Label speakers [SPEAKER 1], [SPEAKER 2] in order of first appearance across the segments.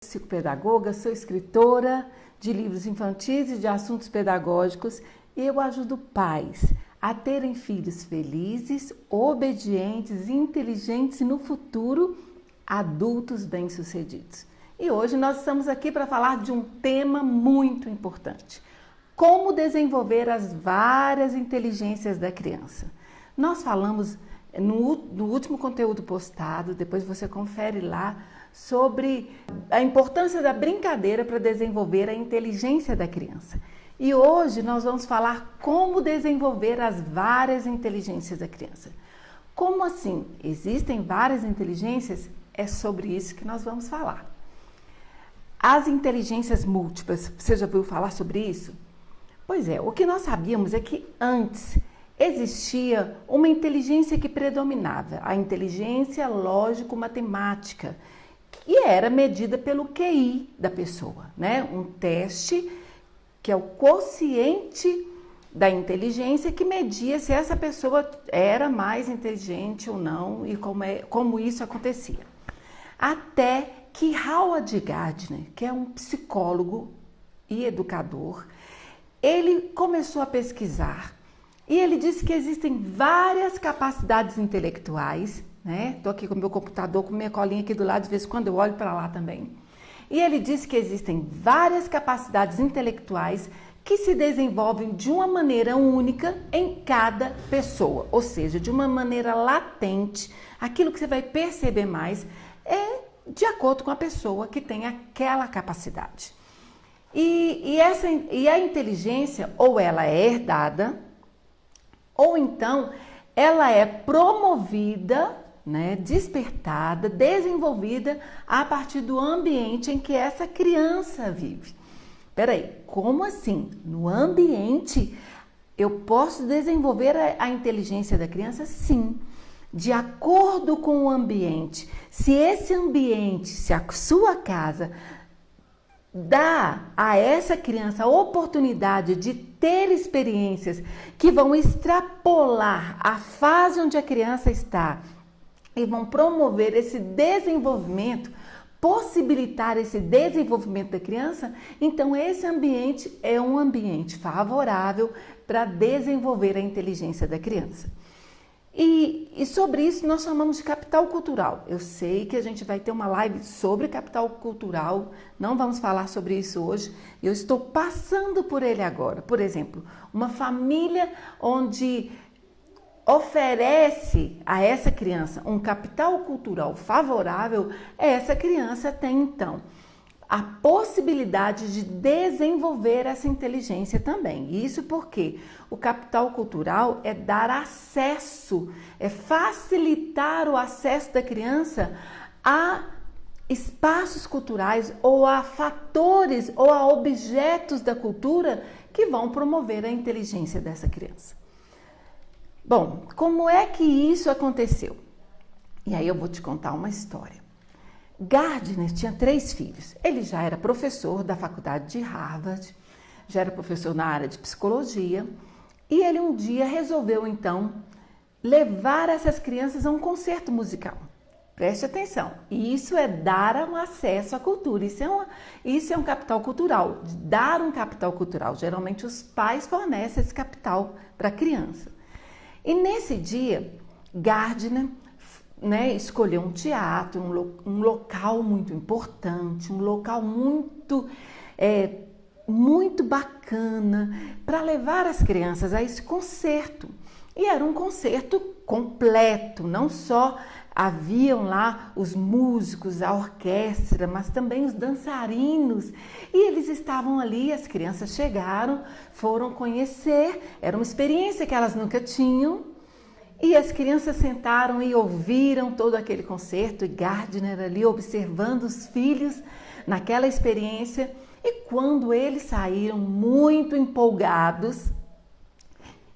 [SPEAKER 1] Psicopedagoga, sou escritora de livros infantis e de assuntos pedagógicos e eu ajudo pais a terem filhos felizes, obedientes, inteligentes e no futuro adultos bem-sucedidos. E hoje nós estamos aqui para falar de um tema muito importante: como desenvolver as várias inteligências da criança. Nós falamos no último conteúdo postado, depois você confere lá, sobre a importância da brincadeira para desenvolver a inteligência da criança. E hoje nós vamos falar como desenvolver as várias inteligências da criança. Como assim? Existem várias inteligências? É sobre isso que nós vamos falar. As inteligências múltiplas, você já ouviu falar sobre isso? Pois é, o que nós sabíamos é que antes existia uma inteligência que predominava, a inteligência lógico-matemática, que era medida pelo QI da pessoa, né? Um teste que é o quociente da inteligência que media se essa pessoa era mais inteligente ou não e como isso acontecia. Até que Howard Gardner, que é um psicólogo e educador, ele começou a pesquisar e ele disse que existem várias capacidades intelectuais, né? Estou aqui com o meu computador, com minha colinha aqui do lado, de vez em quando eu olho para lá também. E ele disse que existem várias capacidades intelectuais que se desenvolvem de uma maneira única em cada pessoa, ou seja, de uma maneira latente. Aquilo que você vai perceber mais é de acordo com a pessoa que tem aquela capacidade. E a inteligência, ou ela é herdada, ou então ela é promovida, né, despertada, desenvolvida a partir do ambiente em que essa criança vive. Peraí, como assim? No ambiente eu posso desenvolver a inteligência da criança? Sim, de acordo com o ambiente. Se esse ambiente, se a sua casa dá a essa criança a oportunidade de ter experiências que vão extrapolar a fase onde a criança está e vão promover esse desenvolvimento, possibilitar esse desenvolvimento da criança, então esse ambiente é um ambiente favorável para desenvolver a inteligência da criança. E sobre isso nós chamamos de capital cultural. Eu sei que a gente vai ter uma live sobre capital cultural, não vamos falar sobre isso hoje, eu estou passando por ele agora. Por exemplo, uma família onde oferece a essa criança um capital cultural favorável, essa criança tem então a possibilidade de desenvolver essa inteligência também. Isso porque o capital cultural é dar acesso, é facilitar o acesso da criança a espaços culturais ou a fatores ou a objetos da cultura que vão promover a inteligência dessa criança. Bom, como é que isso aconteceu? E aí eu vou te contar uma história. Gardner tinha 3 filhos. Ele já era professor da faculdade de Harvard, já era professor na área de psicologia, e ele um dia resolveu então levar essas crianças a um concerto musical. Preste atenção, isso é dar um acesso à cultura, isso é um capital cultural, dar um capital cultural. Geralmente os pais fornecem esse capital para a criança. E nesse dia, Gardner, né, escolheu um teatro, um local muito importante, um local muito bacana para levar as crianças a esse concerto. E era um concerto completo, não só haviam lá os músicos, a orquestra, mas também os dançarinos. E eles estavam ali, as crianças chegaram, foram conhecer, era uma experiência que elas nunca tinham. E as crianças sentaram e ouviram todo aquele concerto, e Gardner ali observando os filhos naquela experiência. E quando eles saíram muito empolgados,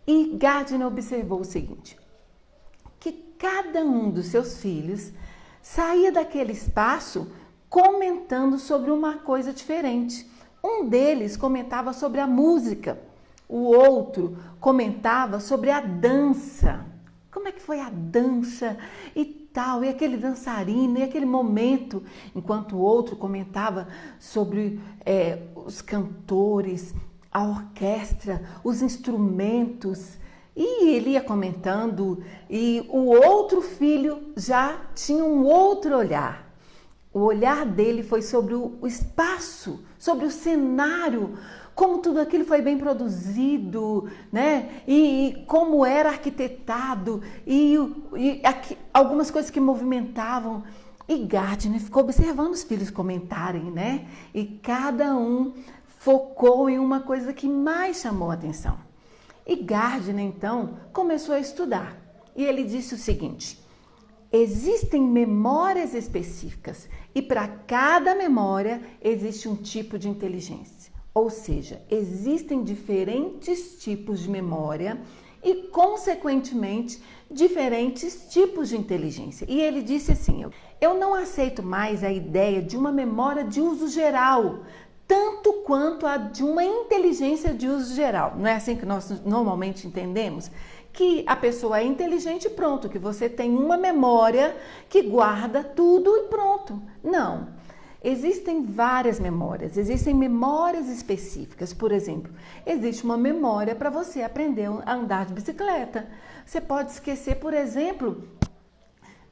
[SPEAKER 1] e Gardner observou o seguinte, que cada um dos seus filhos saía daquele espaço comentando sobre uma coisa diferente. Um deles comentava sobre a música, o outro comentava sobre a dança. Como é que foi a dança? E tal, e aquele dançarino, e aquele momento, enquanto o outro comentava sobre os cantores, a orquestra, os instrumentos, e ele ia comentando, e o outro filho já tinha um outro olhar. O olhar dele foi sobre o espaço, sobre o cenário, como tudo aquilo foi bem produzido, né? E como era arquitetado, algumas coisas que movimentavam. E Gardner ficou observando os filhos comentarem, né? E cada um focou em uma coisa que mais chamou a atenção. E Gardner, então, começou a estudar. E ele disse o seguinte: existem memórias específicas e para cada memória existe um tipo de inteligência. Ou seja, existem diferentes tipos de memória e, consequentemente, diferentes tipos de inteligência. E ele disse assim: eu não aceito mais a ideia de uma memória de uso geral, tanto quanto a de uma inteligência de uso geral. Não é assim que nós normalmente entendemos? Que a pessoa é inteligente e pronto, que você tem uma memória que guarda tudo e pronto. Não. Existem várias memórias, existem memórias específicas. Por exemplo, existe uma memória para você aprender a andar de bicicleta. Você pode esquecer, por exemplo,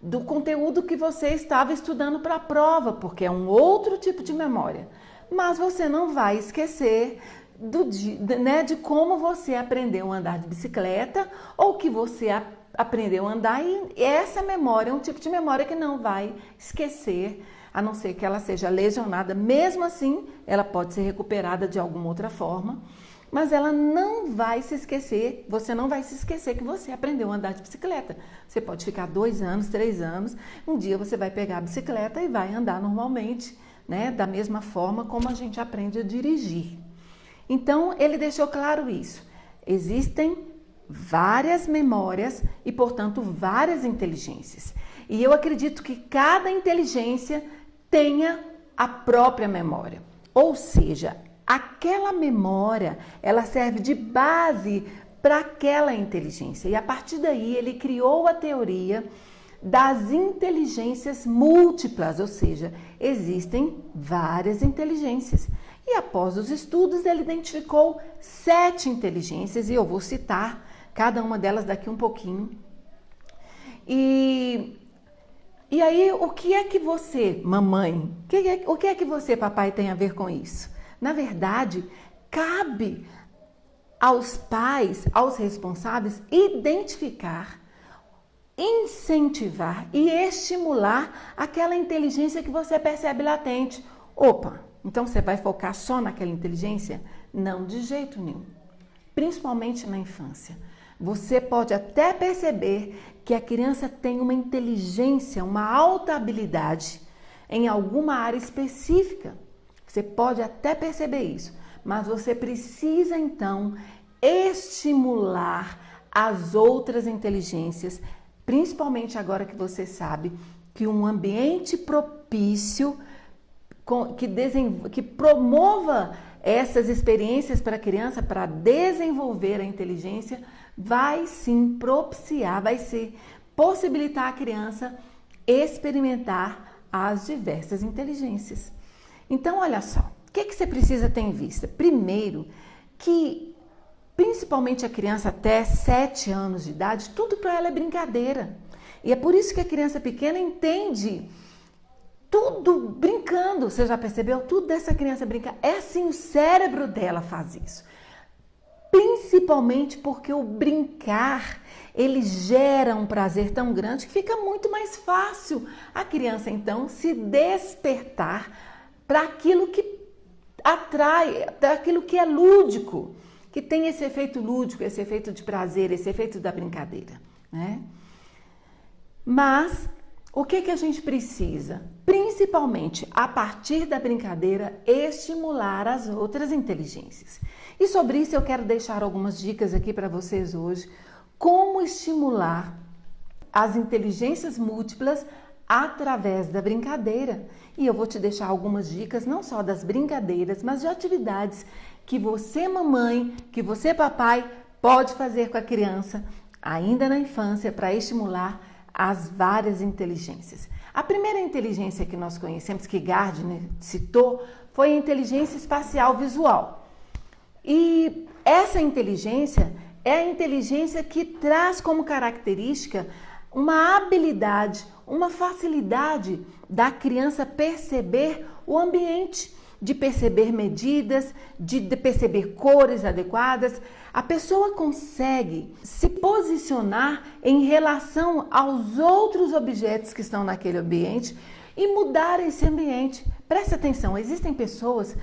[SPEAKER 1] do conteúdo que você estava estudando para a prova, porque é um outro tipo de memória. Mas você não vai esquecer de como você aprendeu a andar de bicicleta ou que você aprendeu a andar, e essa memória é um tipo de memória que não vai esquecer, a não ser que ela seja lesionada. Mesmo assim, ela pode ser recuperada de alguma outra forma, mas ela não vai se esquecer, você não vai se esquecer que você aprendeu a andar de bicicleta. Você pode ficar 2 anos, 3 anos, um dia você vai pegar a bicicleta e vai andar normalmente, né? Da mesma forma como a gente aprende a dirigir. Então, ele deixou claro isso. Existem várias memórias e, portanto, várias inteligências. E eu acredito que cada inteligência tenha a própria memória. Ou seja, aquela memória, ela serve de base para aquela inteligência. E a partir daí, ele criou a teoria das inteligências múltiplas, ou seja, existem várias inteligências. E após os estudos, ele identificou 7 inteligências, e eu vou citar cada uma delas daqui um pouquinho. E aí, o que é que você, mamãe, o que é que você, papai, tem a ver com isso? Na verdade, cabe aos pais, aos responsáveis, identificar, incentivar e estimular aquela inteligência que você percebe latente. Opa, então você vai focar só naquela inteligência? Não, de jeito nenhum. Principalmente na infância. Você pode até perceber que a criança tem uma inteligência, uma alta habilidade em alguma área específica. Você pode até perceber isso, mas você precisa então estimular as outras inteligências, principalmente agora que você sabe que um ambiente propício que promova essas experiências para a criança, para desenvolver a inteligência, vai sim propiciar, vai possibilitar a criança experimentar as diversas inteligências. Então, olha só, o que você precisa ter em vista? Primeiro, que principalmente a criança até 7 anos de idade, tudo para ela é brincadeira. E é por isso que a criança pequena entende tudo brincando. Você já percebeu? Tudo dessa criança brinca. É assim, o cérebro dela faz isso. Principalmente porque o brincar, ele gera um prazer tão grande que fica muito mais fácil a criança, então, se despertar para aquilo que atrai, para aquilo que é lúdico, que tem esse efeito lúdico, esse efeito de prazer, esse efeito da brincadeira, né? Mas o que a gente precisa? Principalmente, a partir da brincadeira, estimular as outras inteligências. E sobre isso eu quero deixar algumas dicas aqui para vocês hoje. Como estimular as inteligências múltiplas através da brincadeira. E eu vou te deixar algumas dicas, não só das brincadeiras, mas de atividades que você, mamãe, que você, papai, pode fazer com a criança, ainda na infância, para estimular as várias inteligências. A primeira inteligência que nós conhecemos, que Gardner citou, foi a inteligência espacial visual. E essa inteligência é a inteligência que traz como característica uma habilidade, uma facilidade da criança perceber o ambiente, de perceber medidas, de perceber cores adequadas. A pessoa consegue se posicionar em relação aos outros objetos que estão naquele ambiente e mudar esse ambiente. Presta atenção, existem pessoas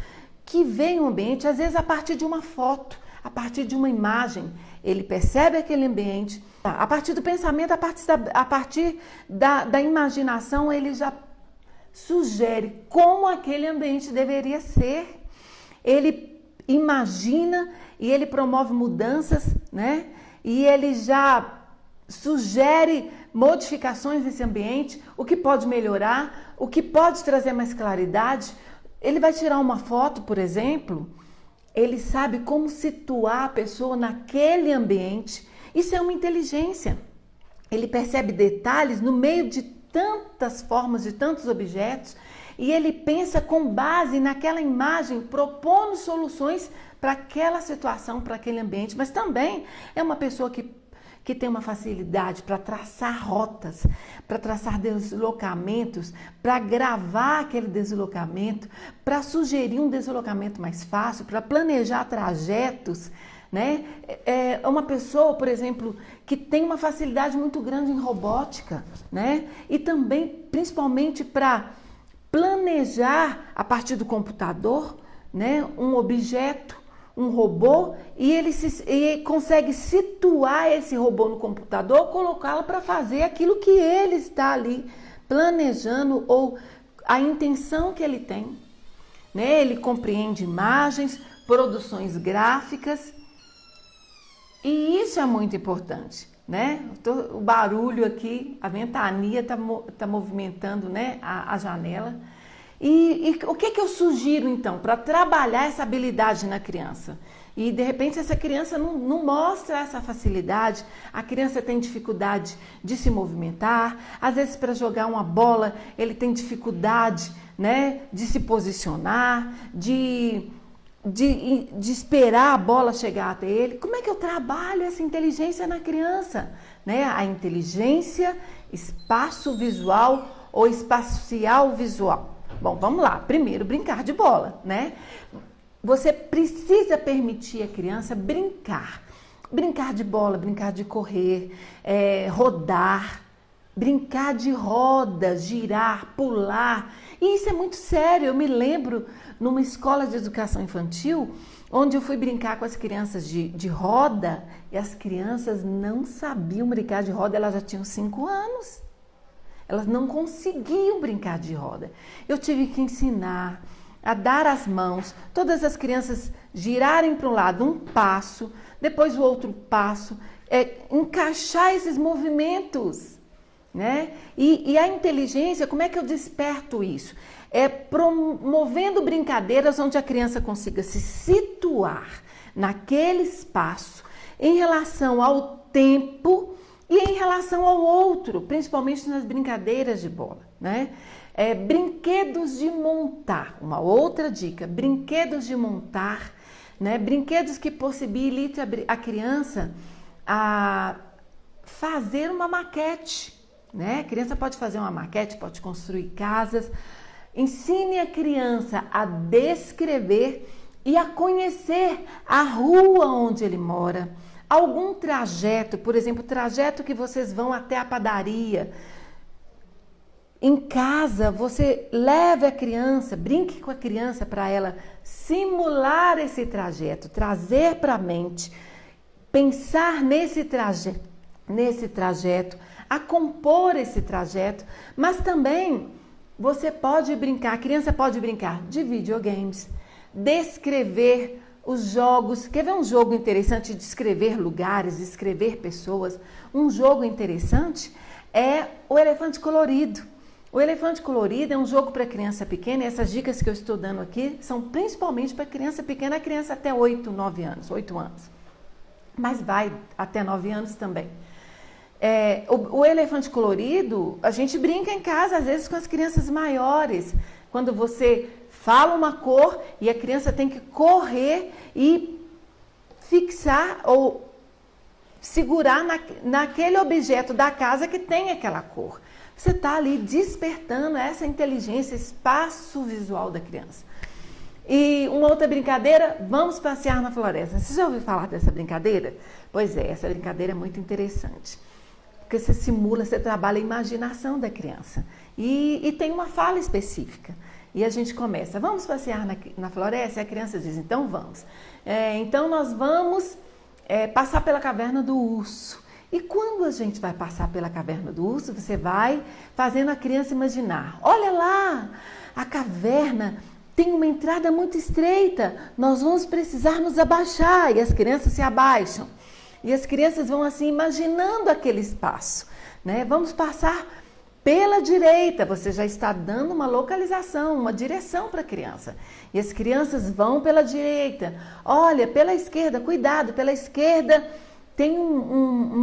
[SPEAKER 1] que veem o ambiente, às vezes a partir de uma foto, a partir de uma imagem. Ele percebe aquele ambiente, a partir do pensamento, a partir da imaginação, ele já sugere como aquele ambiente deveria ser. Ele imagina e ele promove mudanças, né? E ele já sugere modificações nesse ambiente, o que pode melhorar, o que pode trazer mais claridade. Ele vai tirar uma foto, por exemplo, ele sabe como situar a pessoa naquele ambiente. Isso é uma inteligência. Ele percebe detalhes no meio de tantas formas, de tantos objetos, e ele pensa com base naquela imagem, propondo soluções para aquela situação, para aquele ambiente. Mas também é uma pessoa que tem uma facilidade para traçar rotas, para traçar deslocamentos, para gravar aquele deslocamento, para sugerir um deslocamento mais fácil, para planejar trajetos, né? É uma pessoa, por exemplo, que tem uma facilidade muito grande em robótica, né? E também, principalmente, para planejar a partir do computador, né? Um objeto, um robô, e ele consegue situar esse robô no computador, colocá-lo para fazer aquilo que ele está ali planejando ou a intenção que ele tem, né? Ele compreende imagens, produções gráficas, e isso é muito importante, né? O barulho aqui, a ventania está movimentando, né, a janela. E o que eu sugiro, então, para trabalhar essa habilidade na criança? E, de repente, essa criança não mostra essa facilidade, a criança tem dificuldade de se movimentar, às vezes, para jogar uma bola, ele tem dificuldade, né, de se posicionar, de esperar a bola chegar até ele. Como é que eu trabalho essa inteligência na criança? Né? A inteligência espaço-visual ou espacial-visual. Bom, vamos lá. Primeiro, brincar de bola, né? Você precisa permitir a criança brincar. Brincar de bola, brincar de correr, rodar, brincar de roda, girar, pular. E isso é muito sério. Eu me lembro numa escola de educação infantil, onde eu fui brincar com as crianças de roda, e as crianças não sabiam brincar de roda, elas já tinham 5 anos. Elas não conseguiam brincar de roda. Eu tive que ensinar a dar as mãos, todas as crianças girarem para um lado um passo, depois o outro passo, encaixar esses movimentos, né? E a inteligência, como é que eu desperto isso? É promovendo brincadeiras onde a criança consiga se situar naquele espaço em relação ao tempo e em relação ao outro, principalmente nas brincadeiras de bola, né? Brinquedos de montar, uma outra dica, brinquedos de montar, né? Brinquedos que possibilitem a criança a fazer uma maquete, né? A criança pode fazer uma maquete, pode construir casas. Ensine a criança a descrever e a conhecer a rua onde ele mora. Algum trajeto, por exemplo, o trajeto que vocês vão até a padaria. Em casa, você leve a criança, brinque com a criança para ela simular esse trajeto, trazer para a mente, pensar nesse trajeto, a compor esse trajeto, mas também você pode brincar, a criança pode brincar de videogames, descrever os jogos. Quer ver um jogo interessante de escrever lugares, de escrever pessoas? Um jogo interessante é o Elefante Colorido. O Elefante Colorido é um jogo para criança pequena, e essas dicas que eu estou dando aqui são principalmente para criança pequena, a criança até 8 anos, mas vai até 9 anos também. O elefante colorido, a gente brinca em casa, às vezes com as crianças maiores. Quando você fala uma cor e a criança tem que correr e fixar ou segurar naquele objeto da casa que tem aquela cor. Você está ali despertando essa inteligência, espaço visual da criança. E uma outra brincadeira, vamos passear na floresta. Você já ouviu falar dessa brincadeira? Pois é, essa brincadeira é muito interessante. Porque você simula, você trabalha a imaginação da criança. E tem uma fala específica. E a gente começa, vamos passear na floresta? E a criança diz, então vamos. Então nós vamos passar pela caverna do urso. E quando a gente vai passar pela caverna do urso, você vai fazendo a criança imaginar. Olha lá, a caverna tem uma entrada muito estreita, nós vamos precisar nos abaixar. E as crianças se abaixam. E as crianças vão assim imaginando aquele espaço, né? Vamos passar pela direita, você já está dando uma localização, uma direção para a criança. E as crianças vão pela direita. Olha, pela esquerda, cuidado, pela esquerda tem um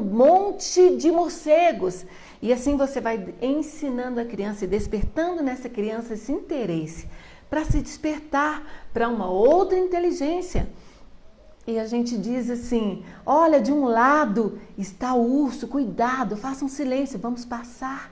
[SPEAKER 1] monte de morcegos. E assim você vai ensinando a criança e despertando nessa criança esse interesse para se despertar para uma outra inteligência. E a gente diz assim, olha, de um lado está o urso, cuidado, faça um silêncio, vamos passar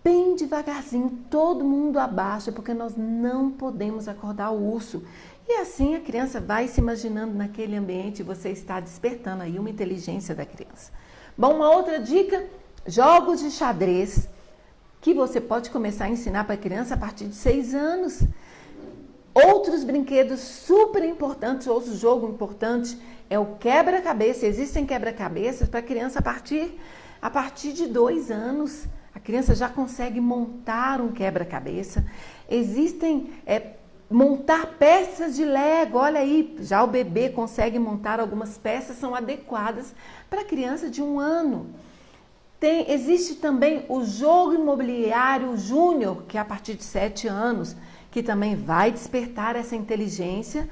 [SPEAKER 1] bem devagarzinho, todo mundo abaixa, porque nós não podemos acordar o urso. E assim a criança vai se imaginando naquele ambiente e você está despertando aí uma inteligência da criança. Bom, uma outra dica, jogos de xadrez, que você pode começar a ensinar para a criança a partir de 6 anos. Outros brinquedos super importantes, outro jogo importante é o quebra-cabeça. Existem quebra-cabeças para criança a partir de 2 anos. A criança já consegue montar um quebra-cabeça. Existem montar peças de Lego. Olha aí, já o bebê consegue montar algumas peças, são adequadas para criança de 1 ano. Existe também o jogo imobiliário júnior, que é a partir de 7 anos, que também vai despertar essa inteligência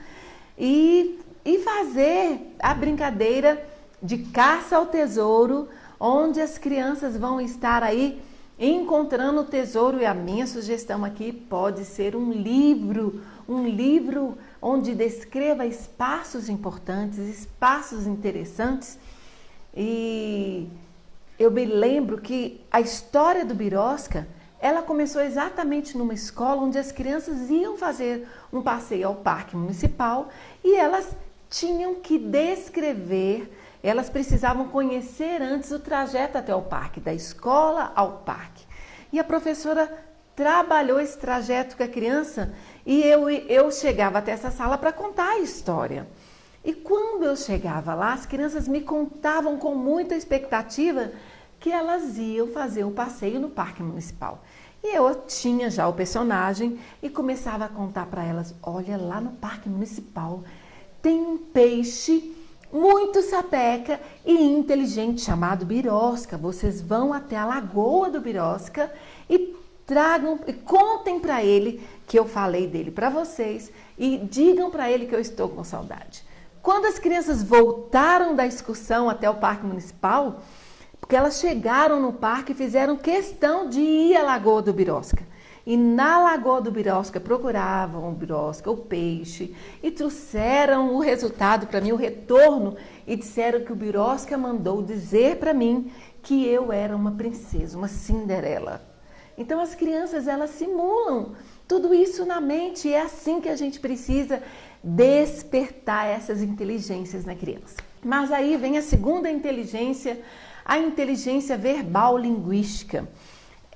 [SPEAKER 1] e fazer a brincadeira de caça ao tesouro, onde as crianças vão estar aí encontrando o tesouro. E a minha sugestão aqui pode ser um livro onde descreva espaços importantes, espaços interessantes. E eu me lembro que a história do Birosca, ela começou exatamente numa escola onde as crianças iam fazer um passeio ao parque municipal e elas tinham que descrever, elas precisavam conhecer antes o trajeto até o parque, da escola ao parque. E a professora trabalhou esse trajeto com a criança e eu chegava até essa sala para contar a história. E quando eu chegava lá, as crianças me contavam com muita expectativa que elas iam fazer um passeio no parque municipal. E eu tinha já o personagem e começava a contar para elas, olha, lá no parque municipal tem um peixe muito sapeca e inteligente chamado Birosca. Vocês vão até a lagoa do Birosca e contem para ele que eu falei dele para vocês e digam para ele que eu estou com saudade. Quando as crianças voltaram da excursão até o parque municipal, porque elas chegaram no parque e fizeram questão de ir à Lagoa do Birosca. E na Lagoa do Birosca procuravam o Birosca, o peixe, e trouxeram o resultado para mim, o retorno, e disseram que o Birosca mandou dizer para mim que eu era uma princesa, uma Cinderela. Então as crianças, elas simulam tudo isso na mente e é assim que a gente precisa despertar essas inteligências na criança. Mas aí vem a segunda inteligência, a inteligência verbal linguística.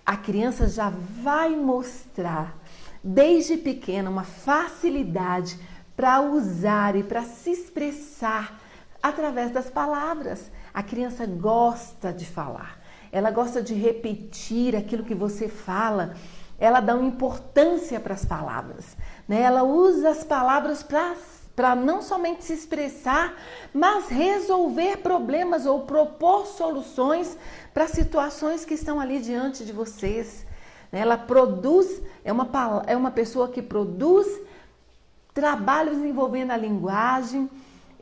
[SPEAKER 1] A criança já vai mostrar desde pequena uma facilidade para usar e para se expressar através das palavras. A criança gosta de falar, ela gosta de repetir aquilo que você fala, ela dá uma importância para as palavras, né? Ela usa as palavras para não somente se expressar, mas resolver problemas ou propor soluções para situações que estão ali diante de vocês. Ela produz, é uma pessoa que produz trabalhos envolvendo a linguagem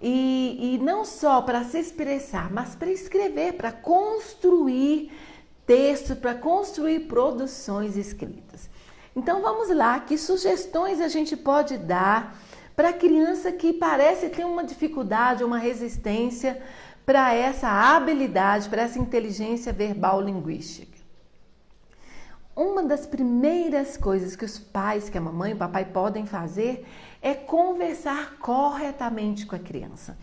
[SPEAKER 1] e não só para se expressar, mas para escrever, para construir texto, para construir produções escritas. Então vamos lá, que sugestões a gente pode dar para a criança que parece ter uma dificuldade, uma resistência para essa habilidade, para essa inteligência verbal linguística? Uma das primeiras coisas que os pais, que a mamãe e o papai podem fazer é conversar corretamente com a criança.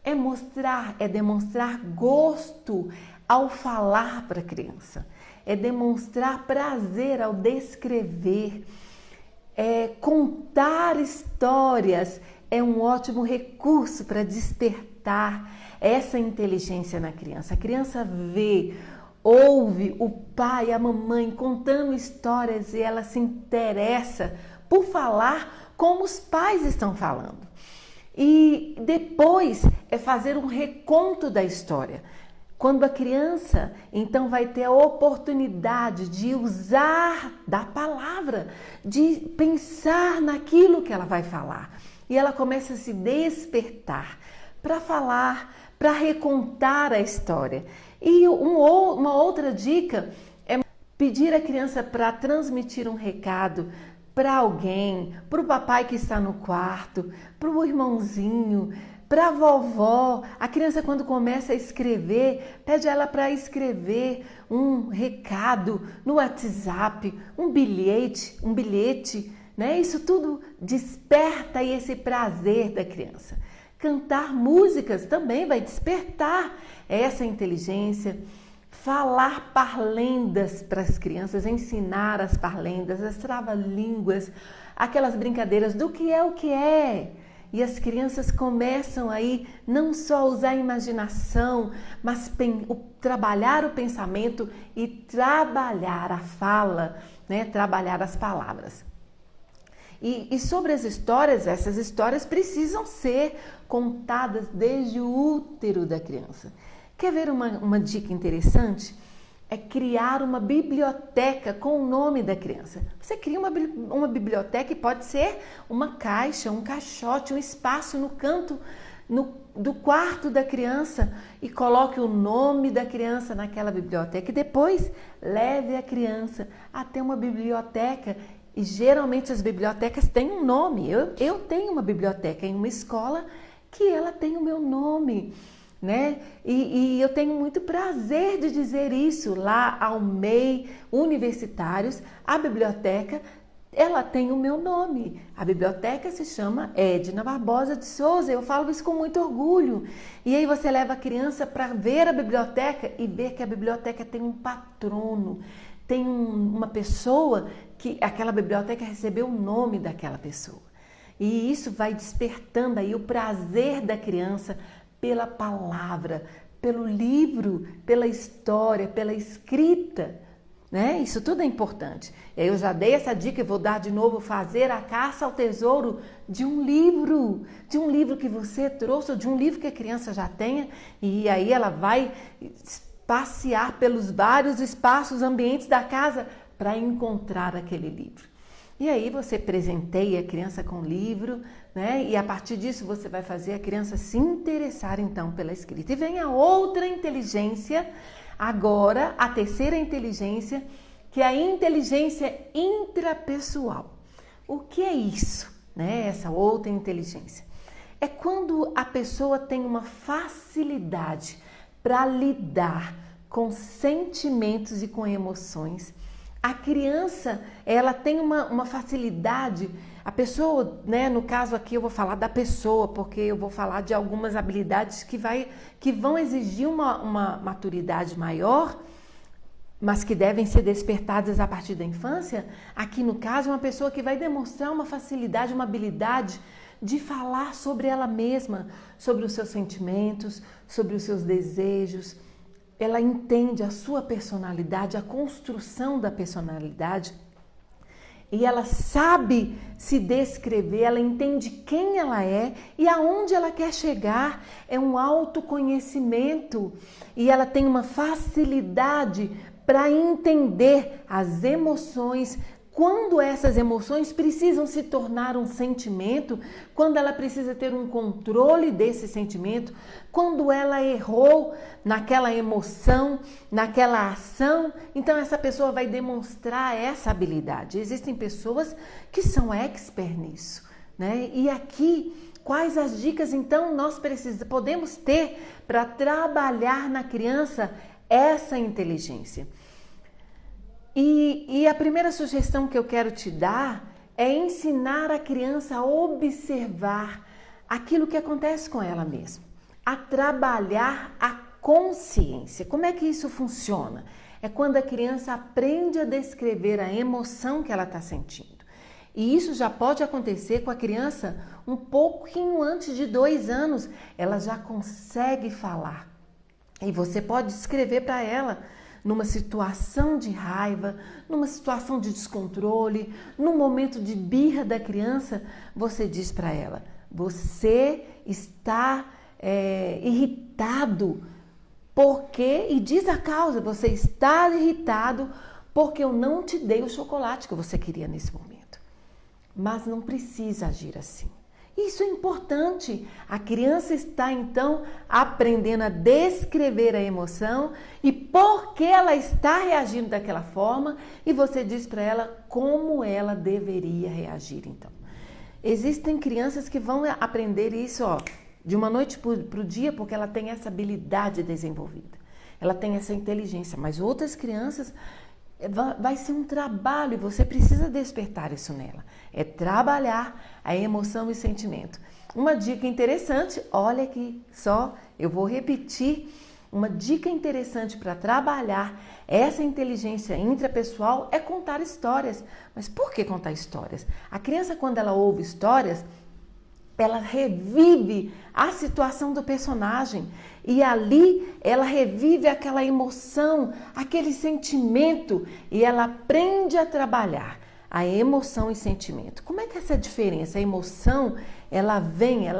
[SPEAKER 1] É demonstrar gosto ao falar para a criança. É demonstrar prazer ao descrever. Contar histórias é um ótimo recurso para despertar essa inteligência na criança. A criança vê, ouve o pai, a mamãe contando histórias e ela se interessa por falar como os pais estão falando. E depois é fazer um reconto da história. Quando a criança, então, vai ter a oportunidade de usar da palavra, de pensar naquilo que ela vai falar. E ela começa a se despertar para falar, para recontar a história. E uma outra dica é pedir à criança para transmitir um recado para alguém, para o papai que está no quarto, para o irmãozinho, para a vovó. A criança, quando começa a escrever, pede ela para escrever um recado no WhatsApp, um bilhete, né? Isso tudo desperta aí esse prazer da criança. Cantar músicas também vai despertar essa inteligência. Falar parlendas para as crianças, ensinar as parlendas, as trava-línguas, aquelas brincadeiras do que é o que é. E as crianças começam aí não só a usar a imaginação, mas trabalhar o pensamento e trabalhar a fala, né? Trabalhar as palavras. E sobre as histórias, essas histórias precisam ser contadas desde o útero da criança. Quer ver uma dica interessante? É criar uma biblioteca com o nome da criança. Você cria uma biblioteca e pode ser uma caixa, um caixote, um espaço no canto do quarto da criança e coloque o nome da criança naquela biblioteca e depois leve a criança até uma biblioteca. E geralmente as bibliotecas têm um nome. Eu tenho uma biblioteca em uma escola que ela tem o meu nome, né? E eu tenho muito prazer de dizer isso lá ao MEI Universitários. A biblioteca, ela tem o meu nome. A biblioteca se chama Edna Barbosa de Souza. Eu falo isso com muito orgulho. E aí você leva a criança para ver a biblioteca e ver que a biblioteca tem um patrono, tem uma pessoa que aquela biblioteca recebeu o nome daquela pessoa. E isso vai despertando aí o prazer da criança pela palavra, pelo livro, pela história, pela escrita, né? Isso tudo é importante. Eu já dei essa dica e vou dar de novo: fazer a caça ao tesouro de um livro que você trouxe, ou de um livro que a criança já tenha, e aí ela vai passear pelos vários espaços, ambientes da casa para encontrar aquele livro. E aí você presenteia a criança com o livro, né? E a partir disso você vai fazer a criança se interessar então pela escrita. E vem a outra inteligência, agora a terceira inteligência, que é a inteligência intrapessoal. O que é isso, né? Essa outra inteligência. É quando a pessoa tem uma facilidade para lidar com sentimentos e com emoções. A criança, ela tem uma facilidade, a pessoa, né, no caso aqui eu vou falar da pessoa, porque eu vou falar de algumas habilidades que vão exigir uma maturidade maior, mas que devem ser despertadas a partir da infância. Aqui no caso é uma pessoa que vai demonstrar uma facilidade, uma habilidade de falar sobre ela mesma, sobre os seus sentimentos, sobre os seus desejos. Ela entende a sua personalidade, a construção da personalidade, e ela sabe se descrever, ela entende quem ela é e aonde ela quer chegar. É um autoconhecimento e ela tem uma facilidade para entender as emoções quando essas emoções precisam se tornar um sentimento, quando ela precisa ter um controle desse sentimento, quando ela errou naquela emoção, naquela ação, então essa pessoa vai demonstrar essa habilidade. Existem pessoas que são expert nisso, né? E aqui, quais as dicas então nós podemos ter para trabalhar na criança essa inteligência? E a primeira sugestão que eu quero te dar é ensinar a criança a observar aquilo que acontece com ela mesma, a trabalhar a consciência. Como é que isso funciona? É quando a criança aprende a descrever a emoção que ela está sentindo. E isso já pode acontecer com a criança um pouquinho antes de 2 anos. Ela já consegue falar. E você pode escrever para ela numa situação de raiva, numa situação de descontrole, num momento de birra da criança, você diz para ela: você está irritado porque, e diz a causa, você está irritado porque eu não te dei o chocolate que você queria nesse momento. Mas não precisa agir assim. Isso é importante. A criança está então aprendendo a descrever a emoção e por que ela está reagindo daquela forma, e você diz para ela como ela deveria reagir então. Existem crianças que vão aprender isso, de uma noite para o dia, porque ela tem essa habilidade desenvolvida. Ela tem essa inteligência, mas outras crianças vai ser um trabalho e você precisa despertar isso nela. É trabalhar a emoção e sentimento. Uma dica interessante, olha aqui só, eu vou repetir. Uma dica interessante para trabalhar essa inteligência intrapessoal é contar histórias. Mas por que contar histórias? A criança, quando ela ouve histórias, ela revive a situação do personagem e ali ela revive aquela emoção, aquele sentimento, e ela aprende a trabalhar a emoção e sentimento. Como é que é essa diferença? A emoção, ela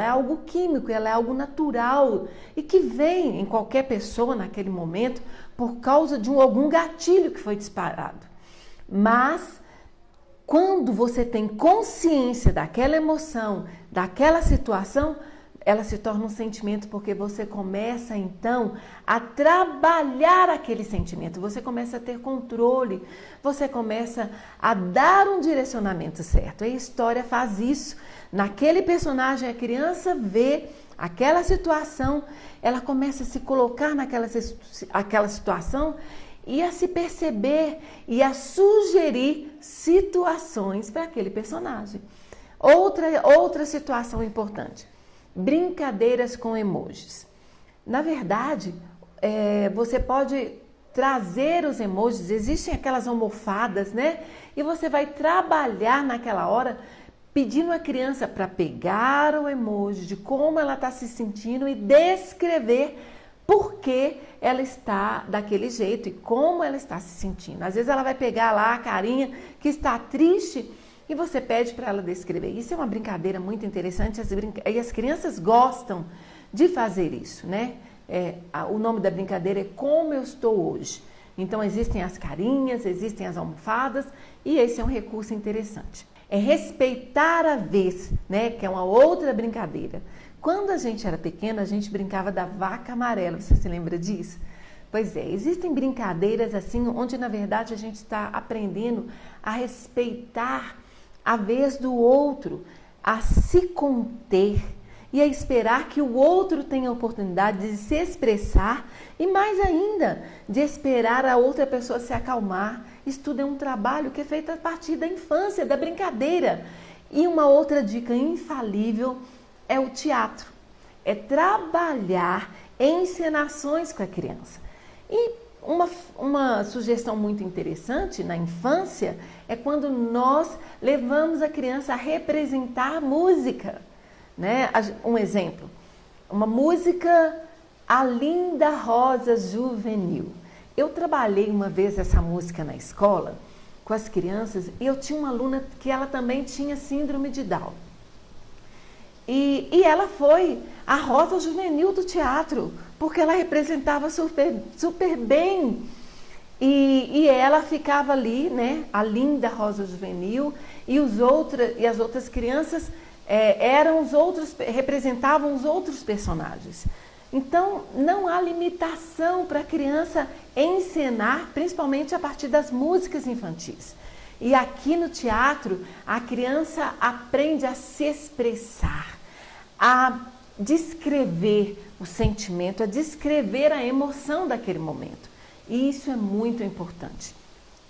[SPEAKER 1] é algo químico, ela é algo natural e que vem em qualquer pessoa naquele momento por causa de algum gatilho que foi disparado. Mas quando você tem consciência daquela emoção, daquela situação, ela se torna um sentimento, porque você começa então a trabalhar aquele sentimento, você começa a ter controle, você começa a dar um direcionamento certo. E a história faz isso. Naquele personagem, a criança vê aquela situação, ela começa a se colocar naquela situação e a se perceber e a sugerir situações para aquele personagem. Outra situação importante: brincadeiras com emojis. Na verdade, você pode trazer os emojis, existem aquelas almofadas, né? E você vai trabalhar naquela hora pedindo a criança para pegar o emoji, de como ela está se sentindo e descrever por que ela está daquele jeito e como ela está se sentindo. Às vezes ela vai pegar lá a carinha que está triste e você pede para ela descrever. Isso é uma brincadeira muito interessante e as crianças gostam de fazer isso, né? O nome da brincadeira é Como Eu Estou Hoje. Então existem as carinhas, existem as almofadas e esse é um recurso interessante. É respeitar a vez, né? Que é uma outra brincadeira. Quando a gente era pequena, a gente brincava da vaca amarela. Você se lembra disso? Pois é, existem brincadeiras assim, onde na verdade a gente está aprendendo a respeitar a vez do outro, a se conter e a esperar que o outro tenha a oportunidade de se expressar e mais ainda, de esperar a outra pessoa se acalmar. Isso tudo é um trabalho que é feito a partir da infância, da brincadeira. E uma outra dica infalível é o teatro. É trabalhar encenações com a criança. E uma sugestão muito interessante na infância é quando nós levamos a criança a representar música, né? Um exemplo, uma música A Linda Rosa Juvenil. Eu trabalhei uma vez essa música na escola com as crianças e eu tinha uma aluna que ela também tinha síndrome de Down. E ela foi a Rosa Juvenil do teatro, porque ela representava super bem. E ela ficava ali, né, a linda Rosa Juvenil, e as outras crianças representavam os outros personagens. Então, não há limitação para a criança encenar, principalmente a partir das músicas infantis. E aqui no teatro, a criança aprende a se expressar, a descrever o sentimento, a descrever a emoção daquele momento. E isso é muito importante,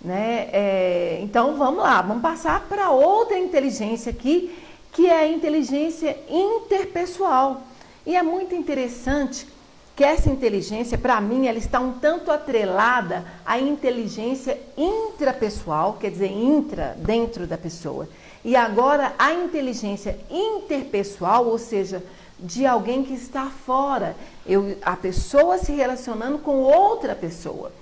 [SPEAKER 1] né? Então, vamos lá, vamos passar para outra inteligência aqui, que é a inteligência interpessoal. E é muito interessante que essa inteligência, para mim, ela está um tanto atrelada à inteligência intrapessoal, quer dizer, dentro da pessoa. E agora a inteligência interpessoal, ou seja, de alguém que está fora, a pessoa se relacionando com outra pessoa.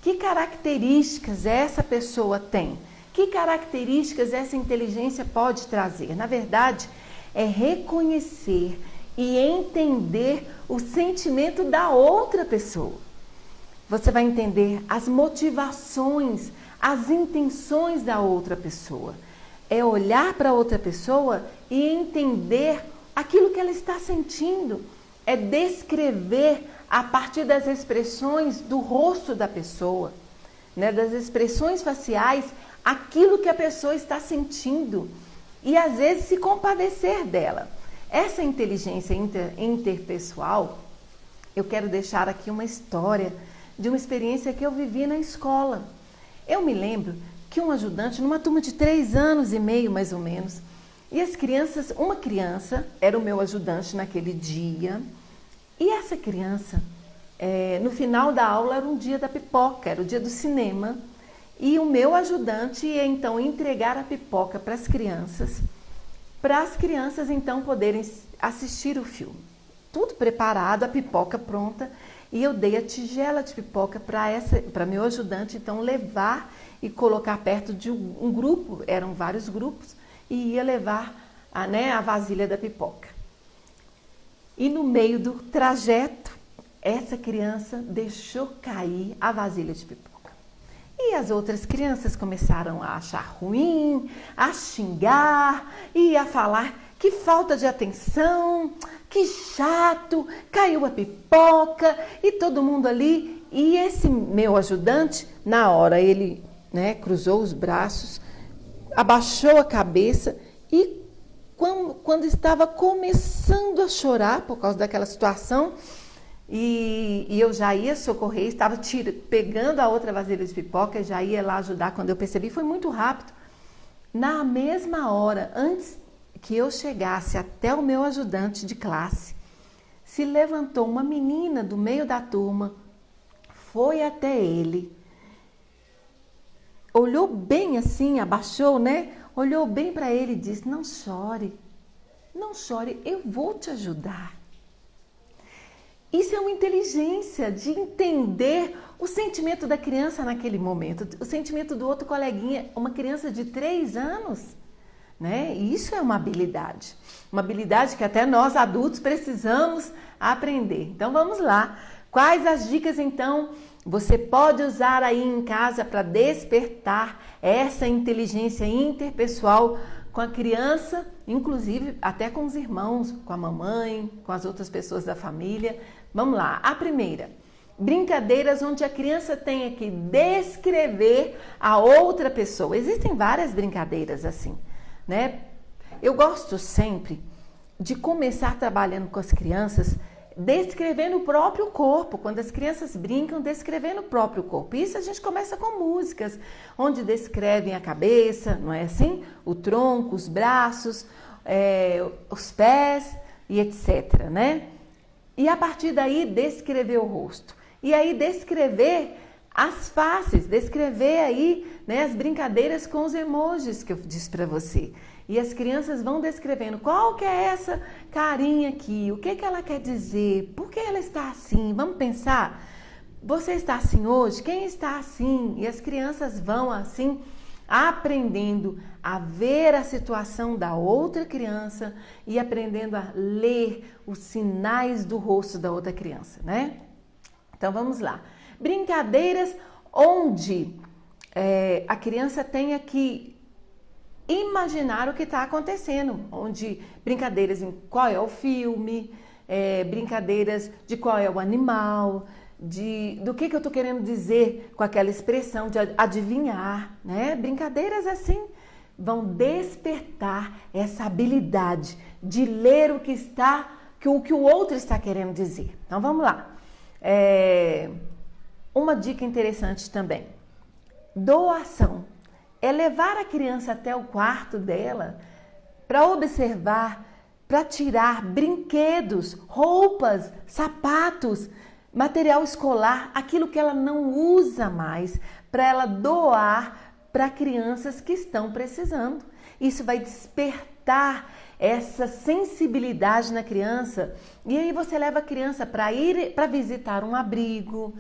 [SPEAKER 1] Que características essa pessoa tem? Que características essa inteligência pode trazer? Na verdade, é reconhecer e entender o sentimento da outra pessoa. Você vai entender as motivações, as intenções da outra pessoa. É olhar para a outra pessoa e entender aquilo que ela está sentindo. É descrever a partir das expressões do rosto da pessoa, né, das expressões faciais, aquilo que a pessoa está sentindo e às vezes se compadecer dela. Essa inteligência interpessoal, eu quero deixar aqui uma história de uma experiência que eu vivi na escola. Eu me lembro que um ajudante, numa turma de 3 anos e meio mais ou menos, e as crianças, uma criança era o meu ajudante naquele dia, e essa criança, no final da aula era um dia da pipoca, era o dia do cinema, e o meu ajudante ia então entregar a pipoca para as crianças então poderem assistir o filme. Tudo preparado, a pipoca pronta, e eu dei a tigela de pipoca para meu ajudante então levar e colocar perto de um grupo, eram vários grupos, e ia levar a vasilha da pipoca. E no meio do trajeto, essa criança deixou cair a vasilha de pipoca. E as outras crianças começaram a achar ruim, a xingar e a falar que falta de atenção, que chato, caiu a pipoca e todo mundo ali. E esse meu ajudante, na hora, ele cruzou os braços, abaixou a cabeça e quando estava começando a chorar por causa daquela situação, e eu já ia socorrer, estava pegando a outra vasilha de pipoca, já ia lá ajudar, quando eu percebi, foi muito rápido. Na mesma hora, antes que eu chegasse até o meu ajudante de classe, se levantou uma menina do meio da turma, foi até ele, olhou bem assim, abaixou, olhou bem para ele e disse: não chore, eu vou te ajudar. Isso é uma inteligência de entender o sentimento da criança naquele momento, o sentimento do outro coleguinha, uma criança de 3 anos, Isso é uma habilidade que até nós adultos precisamos aprender. Então vamos lá, quais as dicas então você pode usar aí em casa para despertar essa inteligência interpessoal com a criança, inclusive até com os irmãos, com a mamãe, com as outras pessoas da família. Vamos lá, a primeira, brincadeiras onde a criança tenha que descrever a outra pessoa. Existem várias brincadeiras assim, Eu gosto sempre de começar trabalhando com as crianças descrevendo o próprio corpo, quando as crianças brincam descrevendo o próprio corpo. Isso a gente começa com músicas, onde descrevem a cabeça, não é assim? O tronco, os braços, os pés e etc, E a partir daí descrever o rosto. E aí descrever as faces, descrever aí as brincadeiras com os emojis que eu disse para você. E as crianças vão descrevendo qual que é essa carinha aqui, o que ela quer dizer, por que ela está assim, vamos pensar, você está assim hoje, quem está assim? E as crianças vão assim aprendendo a ver a situação da outra criança e aprendendo a ler os sinais do rosto da outra criança, Então vamos lá, brincadeiras onde a criança tenha que imaginar o que está acontecendo, onde brincadeiras em qual é o filme, brincadeiras de qual é o animal, do que eu estou querendo dizer com aquela expressão de adivinhar, né? Brincadeiras assim vão despertar essa habilidade de ler o que o outro está querendo dizer. Então vamos lá. Uma dica interessante também: doação. É levar a criança até o quarto dela para observar, para tirar brinquedos, roupas, sapatos, material escolar, aquilo que ela não usa mais, para ela doar para crianças que estão precisando. Isso vai despertar essa sensibilidade na criança. E aí você leva a criança para visitar um abrigo,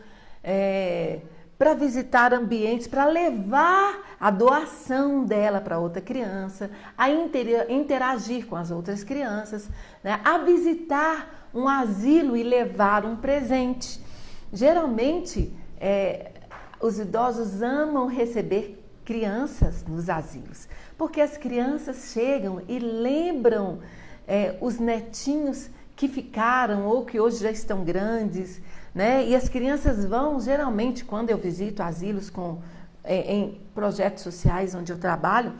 [SPEAKER 1] para visitar ambientes, para levar a doação dela para outra criança, a interagir com as outras crianças, né? A visitar um asilo e levar um presente. Geralmente, os idosos amam receber crianças nos asilos, porque as crianças chegam e lembram os netinhos que ficaram ou que hoje já estão grandes, né? E as crianças vão, geralmente, quando eu visito asilos em projetos sociais onde eu trabalho,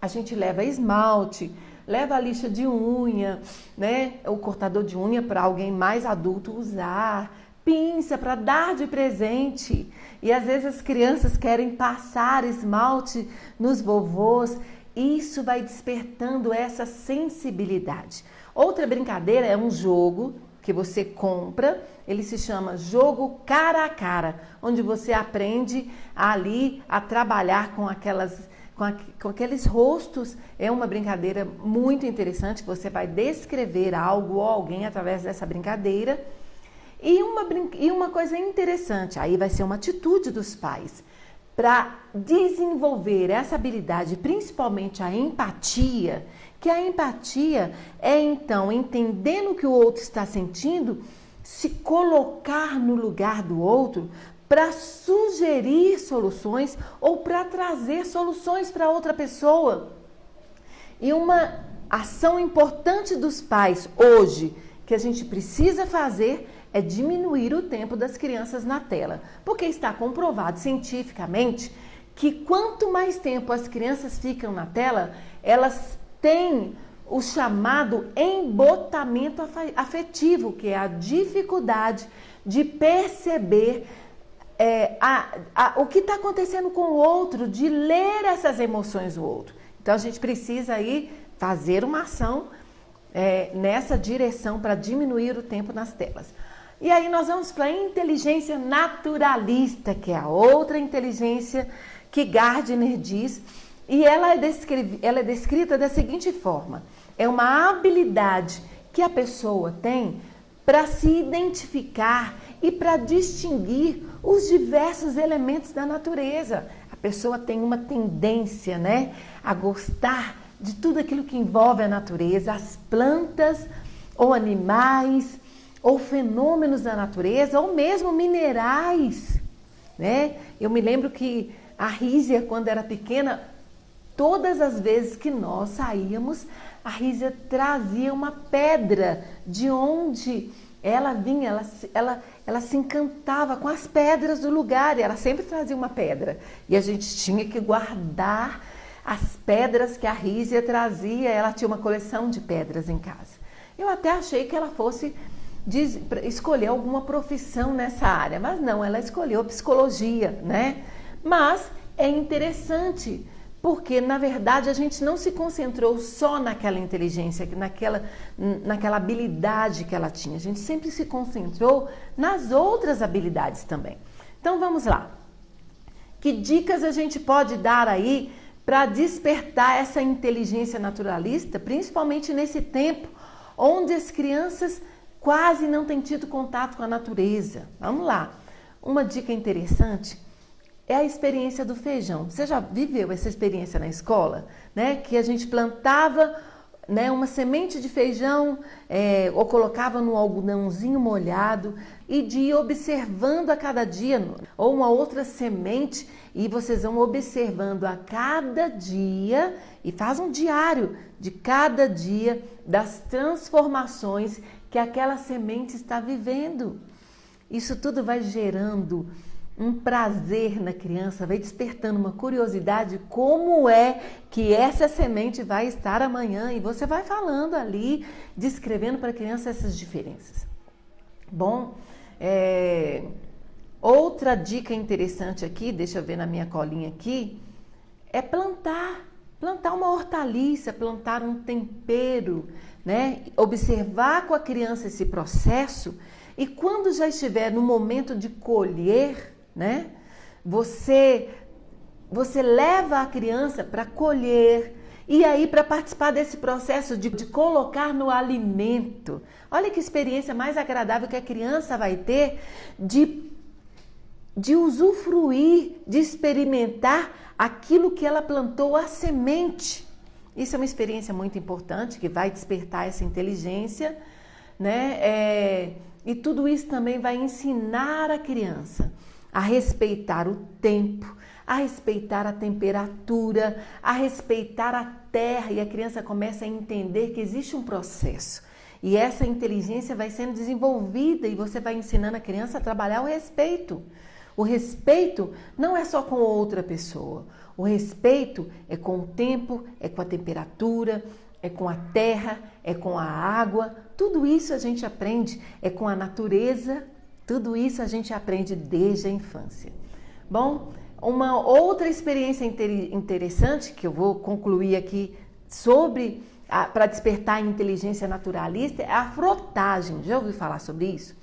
[SPEAKER 1] a gente leva esmalte, leva a lixa de unha, né? O cortador de unha para alguém mais adulto usar, pinça para dar de presente. E às vezes as crianças querem passar esmalte nos vovôs. Isso vai despertando essa sensibilidade. Outra brincadeira é um jogo que você compra, ele se chama jogo cara a cara, onde você aprende ali a trabalhar com aqueles rostos. É uma brincadeira muito interessante, você vai descrever algo ou alguém através dessa brincadeira. E uma coisa interessante, aí vai ser uma atitude dos pais, para desenvolver essa habilidade, principalmente a empatia, que a empatia é então, entendendo o que o outro está sentindo, se colocar no lugar do outro para sugerir soluções ou para trazer soluções para outra pessoa. E uma ação importante dos pais hoje, que a gente precisa fazer, é diminuir o tempo das crianças na tela. Porque está comprovado cientificamente que quanto mais tempo as crianças ficam na tela, elas têm o chamado embotamento afetivo, que é a dificuldade de perceber o que está acontecendo com o outro, de ler essas emoções do outro. Então a gente precisa aí fazer uma ação nessa direção para diminuir o tempo nas telas. E aí nós vamos para a inteligência naturalista, que é a outra inteligência que Gardner diz, e ela é descrita da seguinte forma: é uma habilidade que a pessoa tem para se identificar e para distinguir os diversos elementos da natureza. A pessoa tem uma tendência, né, a gostar de tudo aquilo que envolve a natureza, as plantas ou animais, ou fenômenos da natureza, ou mesmo minerais, né? Eu me lembro que a Rízia, quando era pequena, todas as vezes que nós saíamos, a Rízia trazia uma pedra de onde ela vinha, ela se encantava com as pedras do lugar, e ela sempre trazia uma pedra. E a gente tinha que guardar as pedras que a Rízia trazia. Ela tinha uma coleção de pedras em casa. Eu até achei que ela fosse escolher alguma profissão nessa área, mas não, ela escolheu psicologia, né? Mas é interessante, porque na verdade a gente não se concentrou só naquela inteligência, naquela habilidade que ela tinha, a gente sempre se concentrou nas outras habilidades também. Então vamos lá, que dicas a gente pode dar aí para despertar essa inteligência naturalista, principalmente nesse tempo onde as crianças quase não têm tido contato com a natureza? Vamos lá. Uma dica interessante é a experiência do feijão. Você já viveu essa experiência na escola, né? Que a gente plantava né, uma semente de feijão, ou colocava num algodãozinho molhado, e de ir observando a cada dia, ou uma outra semente, e vocês vão observando a cada dia, e faz um diário de cada dia das transformações que aquela semente está vivendo. Isso tudo vai gerando um prazer na criança, vai despertando uma curiosidade como é que essa semente vai estar amanhã, e você vai falando ali, descrevendo para a criança essas diferenças. Bom, outra dica interessante aqui, deixa eu ver na minha colinha aqui, é plantar uma hortaliça, plantar um tempero, né? Observar com a criança esse processo, e quando já estiver no momento de colher, né? Você leva a criança para colher, e aí para participar desse processo de colocar no alimento. Olha que experiência mais agradável que a criança vai ter de usufruir, de experimentar aquilo que ela plantou, a semente. Isso é uma experiência muito importante que vai despertar essa inteligência, né? E tudo isso também vai ensinar a criança a respeitar o tempo, a respeitar a temperatura, a respeitar a terra, e a criança começa a entender que existe um processo. E essa inteligência vai sendo desenvolvida, e você vai ensinando a criança a trabalhar o respeito. O respeito não é só com outra pessoa. O respeito é com o tempo, é com a temperatura, é com a terra, é com a água. Tudo isso a gente aprende, é com a natureza. Tudo isso a gente aprende desde a infância. Bom, uma outra experiência interessante que eu vou concluir aqui para despertar a inteligência naturalista é a frotagem. Já ouviu falar sobre isso?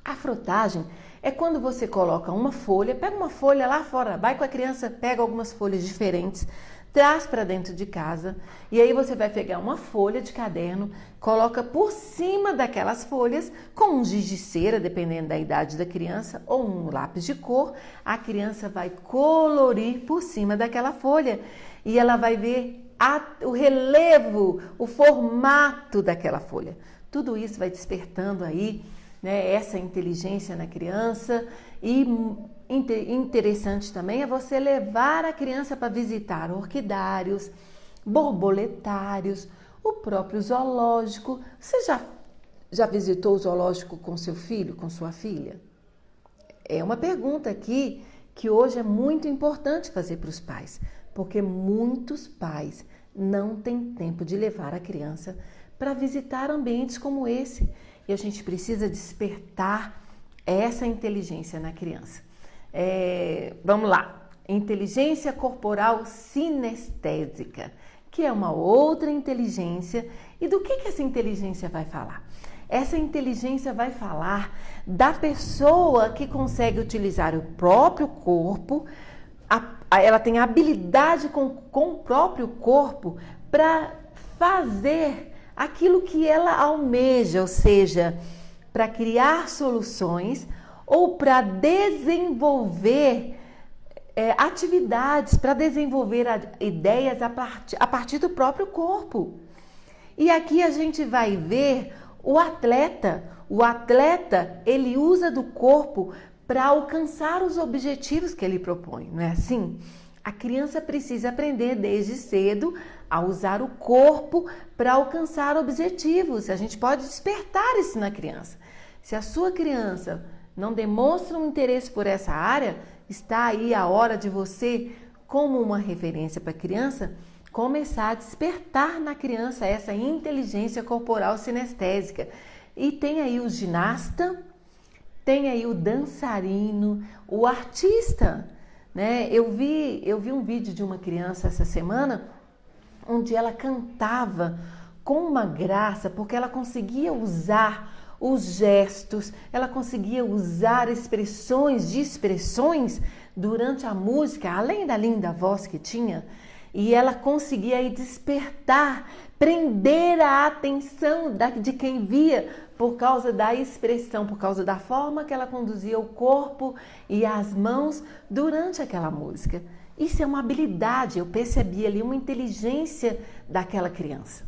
[SPEAKER 1] A frotagem é quando você coloca uma folha, pega uma folha lá fora, vai com a criança, pega algumas folhas diferentes, traz para dentro de casa, e aí você vai pegar uma folha de caderno, coloca por cima daquelas folhas com um giz de cera, dependendo da idade da criança, ou um lápis de cor. A criança vai colorir por cima daquela folha, e ela vai ver o relevo, o formato daquela folha. Tudo isso vai despertando aí, né, essa inteligência na criança. E interessante também é você levar a criança para visitar orquidários, borboletários, o próprio zoológico. Você já visitou o zoológico com seu filho, com sua filha? É uma pergunta aqui que hoje é muito importante fazer para os pais, porque muitos pais não têm tempo de levar a criança para visitar ambientes como esse. E a gente precisa despertar essa inteligência na criança. Vamos lá, inteligência corporal sinestésica, que é uma outra inteligência. E do que essa inteligência vai falar? Essa inteligência vai falar da pessoa que consegue utilizar o próprio corpo, ela tem habilidade com o próprio corpo para fazer aquilo que ela almeja, ou seja, para criar soluções ou para desenvolver atividades, para desenvolver ideias a partir do próprio corpo. E aqui a gente vai ver o atleta. O atleta, ele usa do corpo para alcançar os objetivos que ele propõe, não é assim? A criança precisa aprender desde cedo a usar o corpo para alcançar objetivos. A gente pode despertar isso na criança. Se a sua criança não demonstra um interesse por essa área, está aí a hora de você, como uma referência para a criança, começar a despertar na criança essa inteligência corporal sinestésica. E tem aí o ginasta, tem aí o dançarino, o artista, né? Eu vi um vídeo de uma criança essa semana onde ela cantava com uma graça, porque ela conseguia usar os gestos, ela conseguia usar expressões durante a música, além da linda voz que tinha, e ela conseguia aí despertar, prender a atenção de quem via por causa da expressão, por causa da forma que ela conduzia o corpo e as mãos durante aquela música. Isso é uma habilidade, eu percebi ali uma inteligência daquela criança.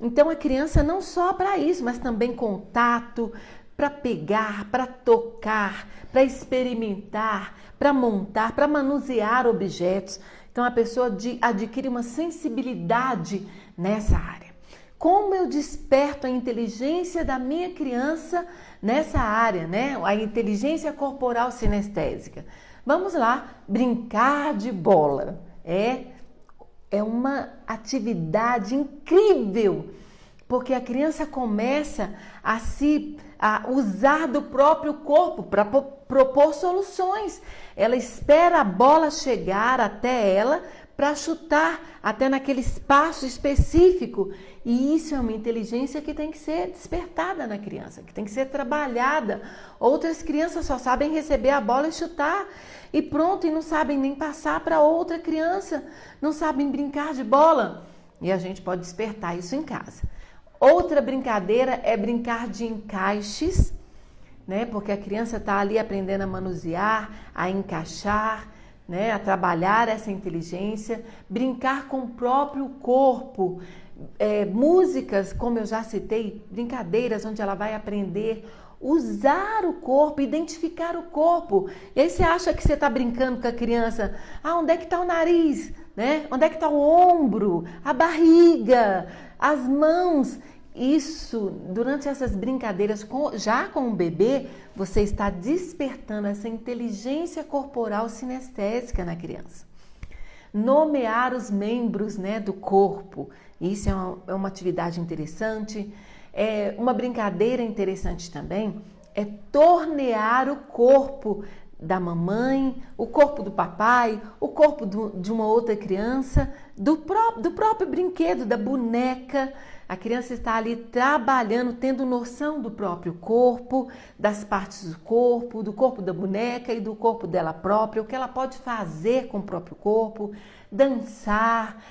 [SPEAKER 1] Então a criança não só para isso, mas também contato, para pegar, para tocar, para experimentar, para montar, para manusear objetos. Então a pessoa adquire uma sensibilidade nessa área. Como eu desperto a inteligência da minha criança nessa área, né? A inteligência corporal sinestésica. Vamos lá, brincar de bola. É uma atividade incrível, porque a criança começa a usar do próprio corpo para propor soluções. Ela espera a bola chegar até ela para chutar até naquele espaço específico. E isso é uma inteligência que tem que ser despertada na criança, que tem que ser trabalhada. Outras crianças só sabem receber a bola e chutar e pronto, e não sabem nem passar para outra criança, não sabem brincar de bola. E a gente pode despertar isso em casa. Outra brincadeira é brincar de encaixes, né? Porque a criança está ali aprendendo a manusear, a encaixar, né? A trabalhar essa inteligência, brincar com o próprio corpo, músicas, como eu já citei, brincadeiras onde ela vai aprender usar o corpo, identificar o corpo. E aí você acha que você está brincando com a criança, onde é que está o nariz, né? Onde é que está o ombro, a barriga, as mãos. Isso, durante essas brincadeiras, já com o bebê, você está despertando essa inteligência corporal sinestésica na criança. Nomear os membros, né, do corpo, isso é uma atividade interessante. Uma brincadeira interessante também é tornear o corpo da mamãe, o corpo do papai, o corpo de uma outra criança, do próprio brinquedo, da boneca. A criança está ali trabalhando, tendo noção do próprio corpo, das partes do corpo da boneca e do corpo dela própria, o que ela pode fazer com o próprio corpo, dançar,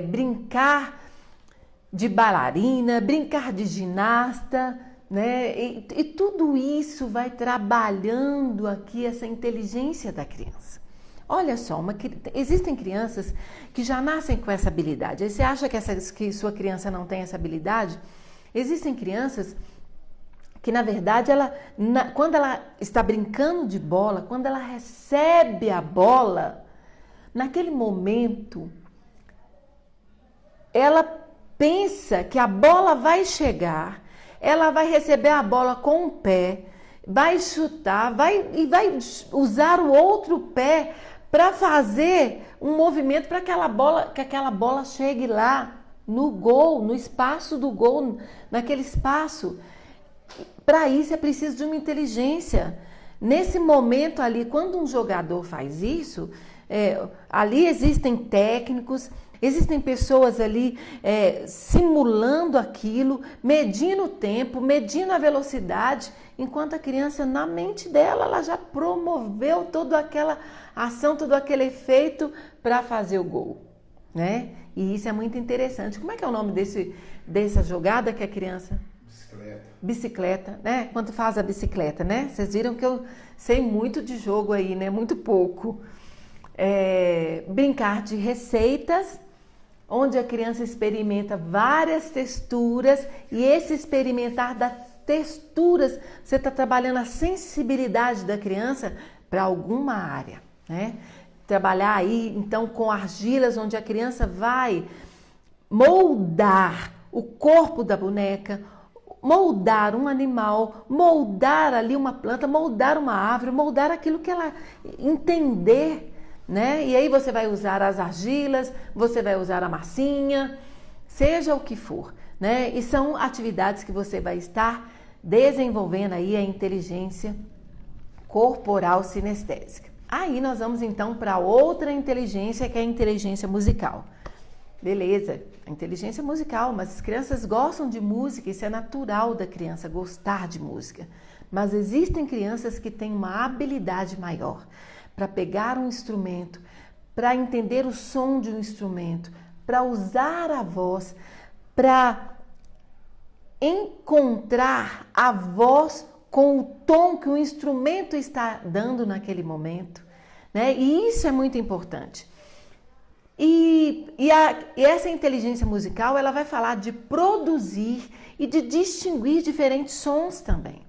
[SPEAKER 1] brincar de bailarina, brincar de ginasta, né? E tudo isso vai trabalhando aqui essa inteligência da criança. Olha só, existem crianças que já nascem com essa habilidade. Aí você acha que sua criança não tem essa habilidade? Existem crianças que, na verdade, quando ela está brincando de bola, quando ela recebe a bola, naquele momento, ela pensa que a bola vai chegar, ela vai receber a bola com o pé, vai chutar, vai usar o outro pé para fazer um movimento para que aquela bola chegue lá no gol, no espaço do gol, naquele espaço. Para isso é preciso de uma inteligência. Nesse momento ali, quando um jogador faz isso, ali existem técnicos, existem pessoas ali simulando aquilo, medindo o tempo, medindo a velocidade, enquanto a criança, na mente dela, ela já promoveu toda aquela ação, todo aquele efeito para fazer o gol, né? E isso é muito interessante. Como é que é o nome dessa jogada que a criança... Bicicleta, né? Quando faz a bicicleta, né? Vocês viram que eu sei muito de jogo aí, né? Muito pouco. Brincar de receitas, onde a criança experimenta várias texturas, e esse experimentar das texturas, você está trabalhando a sensibilidade da criança para alguma área, né? Trabalhar aí, então, com argilas, onde a criança vai moldar o corpo da boneca, moldar um animal, moldar ali uma planta, moldar uma árvore, moldar aquilo que ela entender, né? E aí você vai usar as argilas, você vai usar a massinha, seja o que for, né? E são atividades que você vai estar desenvolvendo aí a inteligência corporal sinestésica. Aí nós vamos então para outra inteligência, que é a inteligência musical. Beleza, a inteligência musical, mas as crianças gostam de música, isso é natural da criança gostar de música. Mas existem crianças que têm uma habilidade maior para pegar um instrumento, para entender o som de um instrumento, para usar a voz, para encontrar a voz com o tom que o instrumento está dando naquele momento, né? E isso é muito importante. E essa inteligência musical, ela vai falar de produzir e de distinguir diferentes sons também.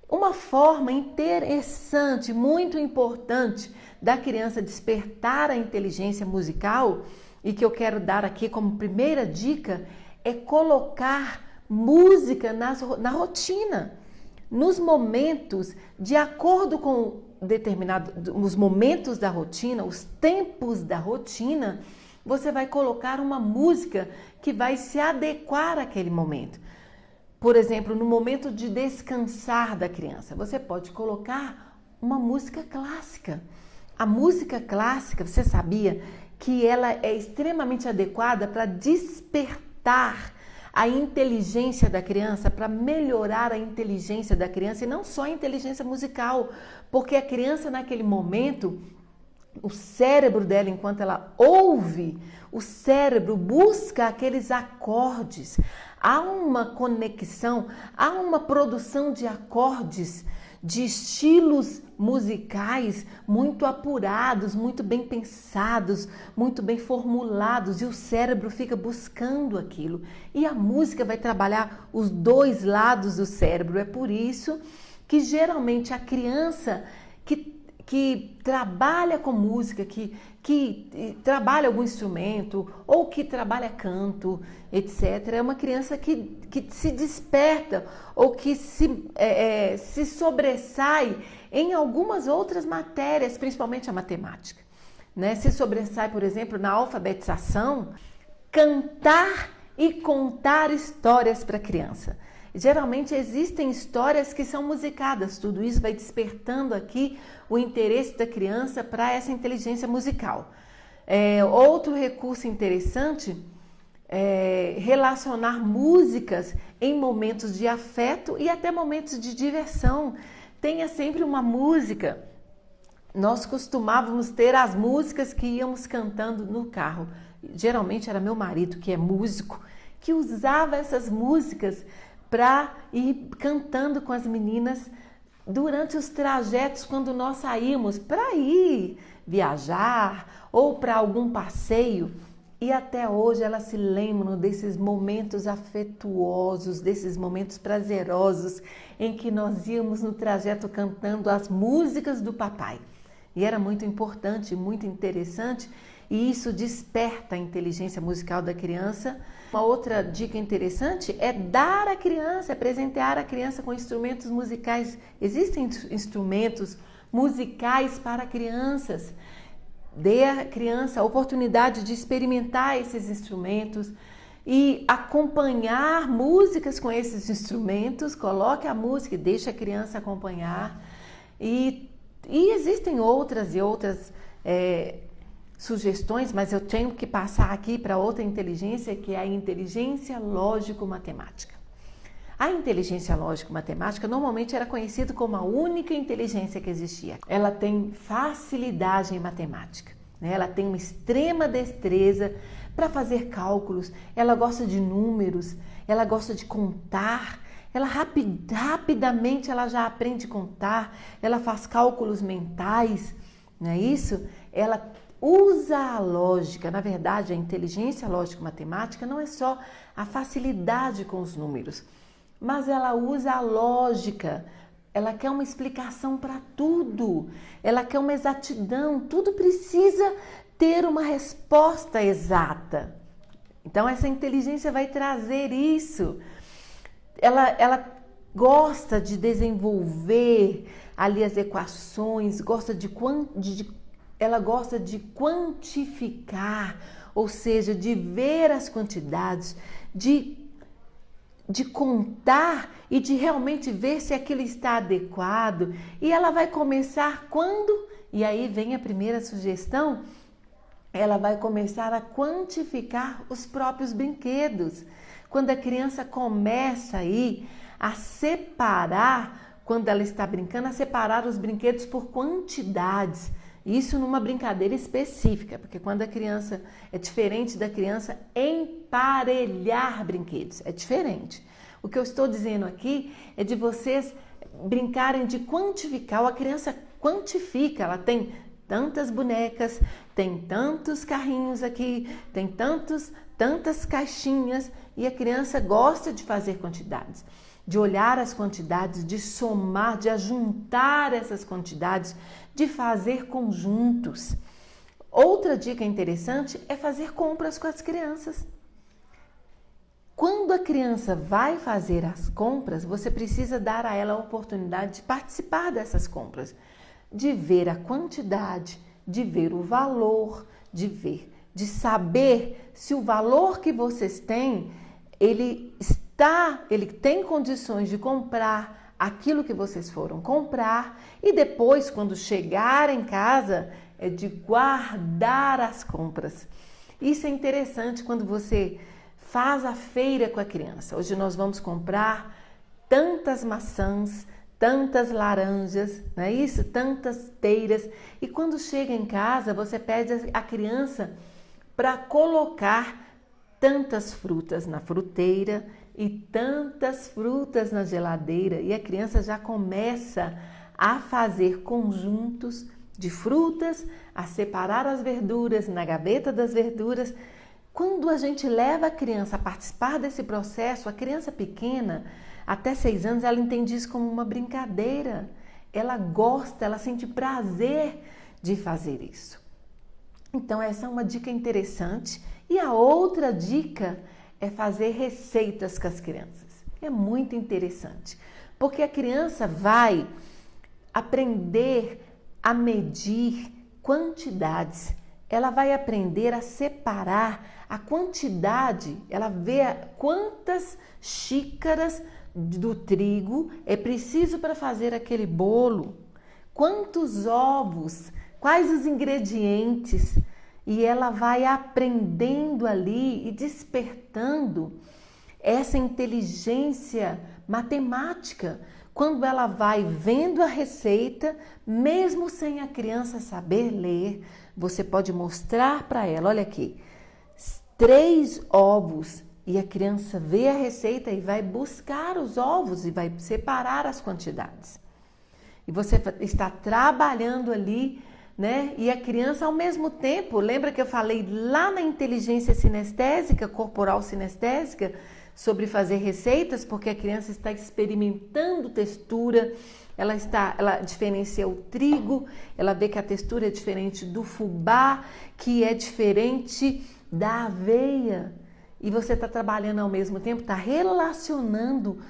[SPEAKER 1] Uma forma interessante, muito importante da criança despertar a inteligência musical, e que eu quero dar aqui como primeira dica, é colocar música na rotina, nos momentos, de acordo com os momentos da rotina, os tempos da rotina, você vai colocar uma música que vai se adequar àquele momento. Por exemplo, no momento de descansar da criança, você pode colocar uma música clássica. A música clássica, você sabia que ela é extremamente adequada para despertar a inteligência da criança, para melhorar a inteligência da criança, e não só a inteligência musical, porque a criança naquele momento, o cérebro dela, enquanto ela ouve, o cérebro busca aqueles acordes. Há uma conexão, há uma produção de acordes, de estilos musicais muito apurados, muito bem pensados, muito bem formulados, e o cérebro fica buscando aquilo. E a música vai trabalhar os dois lados do cérebro. É por isso que geralmente a criança que trabalha com música, que trabalha algum instrumento ou que trabalha canto, etc., é uma criança que se desperta ou que se sobressai em algumas outras matérias, principalmente a matemática, né? Se sobressai, por exemplo, na alfabetização, cantar e contar histórias para a criança. Geralmente existem histórias que são musicadas, tudo isso vai despertando aqui o interesse da criança para essa inteligência musical. Outro recurso interessante é relacionar músicas em momentos de afeto e até momentos de diversão. Tenha sempre uma música. Nós costumávamos ter as músicas que íamos cantando no carro. Geralmente era meu marido, que é músico, que usava essas músicas para ir cantando com as meninas durante os trajetos quando nós saímos para ir viajar ou para algum passeio. E até hoje elas se lembram desses momentos afetuosos, desses momentos prazerosos em que nós íamos no trajeto cantando as músicas do papai. E era muito importante, muito interessante, e isso desperta a inteligência musical da criança. Uma outra dica interessante é dar à criança, é presentear a criança com instrumentos musicais. Existem instrumentos musicais para crianças. Dê à criança a oportunidade de experimentar esses instrumentos e acompanhar músicas com esses instrumentos. Coloque a música e deixe a criança acompanhar. E existem outras sugestões, mas eu tenho que passar aqui para outra inteligência, que é a inteligência lógico-matemática. A inteligência lógico-matemática normalmente era conhecida como a única inteligência que existia. Ela tem facilidade em matemática, né? Ela tem uma extrema destreza para fazer cálculos, ela gosta de números, ela gosta de contar, ela rapidamente ela já aprende a contar, ela faz cálculos mentais, não é isso? Ela usa a lógica. Na verdade, a inteligência lógico-matemática não é só a facilidade com os números, mas ela usa a lógica. Ela quer uma explicação para tudo, ela quer uma exatidão, tudo precisa ter uma resposta exata. Então essa inteligência vai trazer isso. Ela gosta de desenvolver ali as equações, ela gosta de quantificar, ou seja, de ver as quantidades, de contar e de realmente ver se aquilo está adequado. E ela vai começar quando? E aí vem a primeira sugestão, ela vai começar a quantificar os próprios brinquedos. Quando a criança começa aí a separar, quando ela está brincando, a separar os brinquedos por quantidades. Isso numa brincadeira específica, porque quando a criança é diferente da criança emparelhar brinquedos, é diferente. O que eu estou dizendo aqui é de vocês brincarem de quantificar. A criança quantifica, ela tem tantas bonecas, tem tantos carrinhos aqui, tem tantas caixinhas, e a criança gosta de fazer quantidades, de olhar as quantidades, de somar, de ajuntar essas quantidades, de fazer conjuntos. Outra dica interessante é fazer compras com as crianças. Quando a criança vai fazer as compras, você precisa dar a ela a oportunidade de participar dessas compras, de ver a quantidade, de ver o valor, de saber se o valor que vocês têm, ele tem condições de comprar aquilo que vocês foram comprar, e depois, quando chegar em casa, é de guardar as compras. Isso é interessante quando você faz a feira com a criança. Hoje nós vamos comprar tantas maçãs, tantas laranjas, não é isso? Tantas peiras. E quando chega em casa, você pede a criança para colocar tantas frutas na fruteira e tantas frutas na geladeira. E a criança já começa a fazer conjuntos de frutas, a separar as verduras na gaveta das verduras. Quando a gente leva a criança a participar desse processo, a criança pequena, até 6 anos, ela entende isso como uma brincadeira. Ela gosta, ela sente prazer de fazer isso. Então, essa é uma dica interessante. E a outra dica é fazer receitas com as crianças. É muito interessante, porque a criança vai aprender a medir quantidades. Ela vai aprender a separar a quantidade, ela vê quantas xícaras do trigo é preciso para fazer aquele bolo, quantos ovos, quais os ingredientes, e ela vai aprendendo ali e despertando essa inteligência matemática. Quando ela vai vendo a receita, mesmo sem a criança saber ler, você pode mostrar para ela, olha aqui, 3 ovos, e a criança vê a receita e vai buscar os ovos e vai separar as quantidades. E você está trabalhando ali, né? E a criança ao mesmo tempo, lembra que eu falei lá na inteligência sinestésica, corporal sinestésica, sobre fazer receitas, porque a criança está experimentando textura, ela diferencia o trigo, ela vê que a textura é diferente do fubá, que é diferente da aveia. E você está trabalhando ao mesmo tempo, está relacionando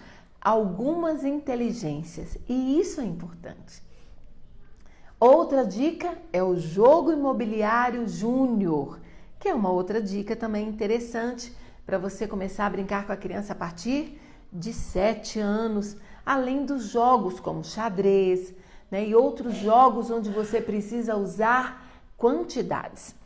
[SPEAKER 1] algumas inteligências, e isso é importante. Outra dica é o jogo imobiliário júnior, que é uma outra dica também interessante para você começar a brincar com a criança a partir de 7 anos, além dos jogos como xadrez, né, e outros jogos onde você precisa usar quantidades.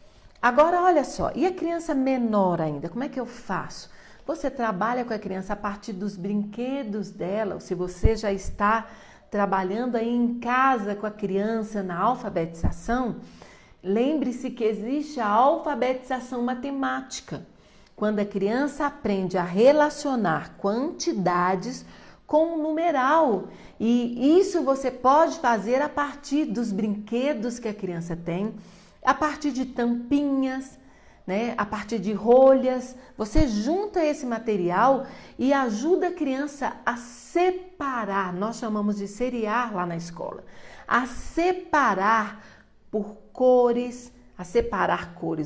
[SPEAKER 1] Agora, olha só, e a criança menor ainda, como é que eu faço? Você trabalha com a criança a partir dos brinquedos dela, ou se você já está trabalhando aí em casa com a criança na alfabetização, lembre-se que existe a alfabetização matemática, quando a criança aprende a relacionar quantidades com um numeral. E isso você pode fazer a partir dos brinquedos que a criança tem, a partir de tampinhas, né? A partir de rolhas. Você junta esse material e ajuda a criança a separar, nós chamamos de seriar lá na escola, a separar por cores,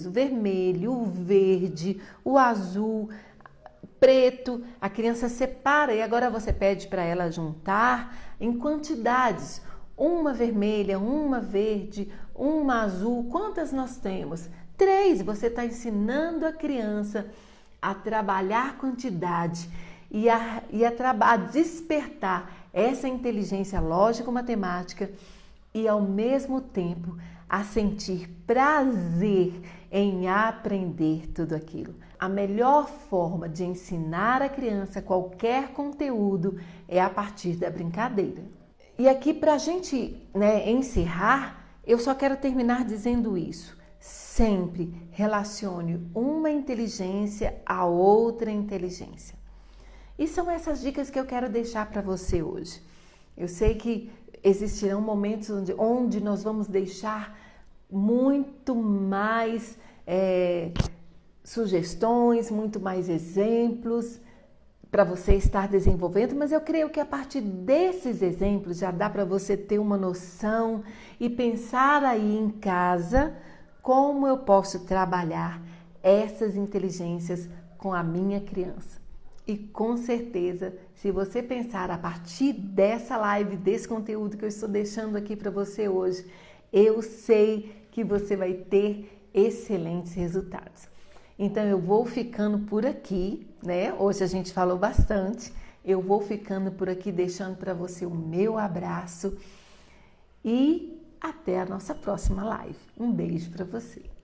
[SPEAKER 1] o vermelho, o verde, o azul, preto. A criança separa e agora você pede para ela juntar em quantidades. Uma vermelha, uma verde, uma azul. Quantas nós temos? 3. Você está ensinando a criança a trabalhar quantidade e a despertar essa inteligência lógico-matemática e, ao mesmo tempo, a sentir prazer em aprender tudo aquilo. A melhor forma de ensinar a criança qualquer conteúdo é a partir da brincadeira. E aqui, para a gente, encerrar, eu só quero terminar dizendo isso. Sempre relacione uma inteligência a outra inteligência. E são essas dicas que eu quero deixar para você hoje. Eu sei que existirão momentos onde nós vamos deixar muito mais sugestões, muito mais exemplos para você estar desenvolvendo, mas eu creio que a partir desses exemplos já dá para você ter uma noção e pensar aí em casa como eu posso trabalhar essas inteligências com a minha criança. E com certeza, se você pensar a partir dessa live, desse conteúdo que eu estou deixando aqui para você hoje, eu sei que você vai ter excelentes resultados. Então eu vou ficando por aqui, né? Hoje a gente falou bastante. Eu vou ficando por aqui deixando para você o meu abraço e até a nossa próxima live. Um beijo para você.